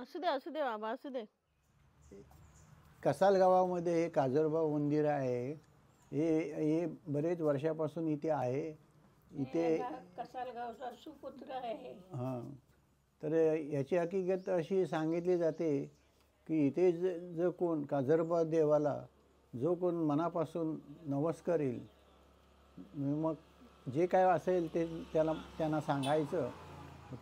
असू दे बाबा, असू दे. कसाल गावामध्ये हे काजरबा मंदिर आहे. हे बरेच वर्षापासून इथे आहे. इथे कसाल गावचा सुपुत्र आहे. हां, तर याची हकीकत अशी सांगितली जाते की इथे जो कोण काजरबा देवाला जो कोण मनापासून नवस करेल, मग जे काय असेल ते त्यांना सांगायचं.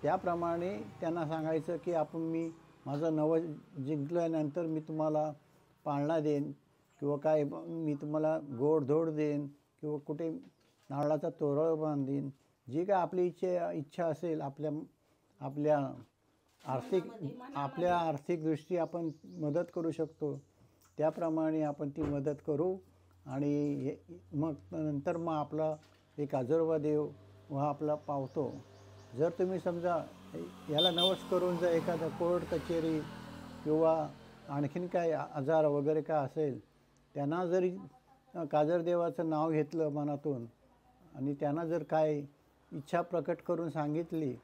त्याप्रमाणे त्यांना सांगायचं की मी माझं नवस जिंकल्यानंतर मी तुम्हाला पाळणा देईन किंवा काय मी तुम्हाला गोडधोड देईन किंवा कुठे नारळाचा तोरण बांधीन. जी काय आपली इच्छा असेल आपल्या आर्थिकदृष्टी आपण मदत करू शकतो, त्याप्रमाणे आपण ती मदत करू. आणि मग नंतर आपला एक काजरबा देव आपला पावतो. जर तुम्ही समजा याला नवस करून जर एखादा कोर्ट कचेरी किंवा आणखीन काय आजार वगैरे काय असेल, त्यांना जरी काजरदेवाचं नाव घेतलं मनातून आणि त्यांना जर काय इच्छा प्रकट करून सांगितली,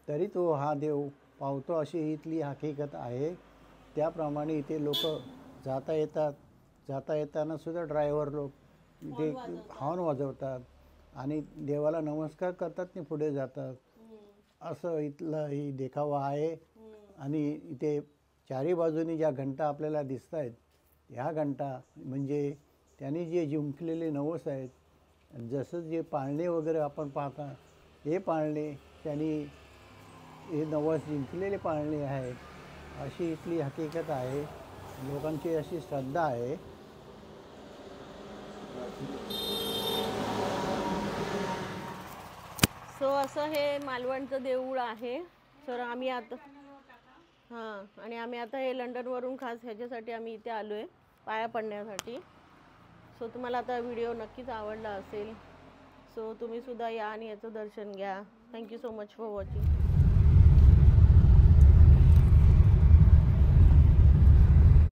तरी तो हा देव पावतो, अशी इथली हकीकत आहे. त्याप्रमाणे इथे लोक जाता येताना सुद्धा ड्रायव्हर लोक इथे हॉर्न वाजवतात आणि देवाला नमस्कार करतात आणि पुढे जातात. असं इथला ही देखावा आहे. आणि इथे चारी बाजूनी ज्या घंटा आपल्याला दिसत आहेत, ह्या घंटा म्हणजे त्यांनी जे जिंकलेले नवस आहेत, जसं जे पाळणे वगैरे आपण पाहता, हे पाळणे त्यांनी हे नवस जिंकलेले पाळणे आहेत, अशी इथली हकीकत आहे. लोकांची अशी श्रद्धा आहे. असं हे मालवणचं देऊळ आहे. सर आम्ही आता आणि आम्ही आता हे लंडनवरून खास ह्याच्यासाठी आम्ही इथे आलो आहे, पाया पडण्यासाठी. तुम्हाला आता व्हिडिओ नक्कीच आवडला असेल. तुम्ही सुद्धा या आणि याचं दर्शन घ्या. Thank you so much for watching.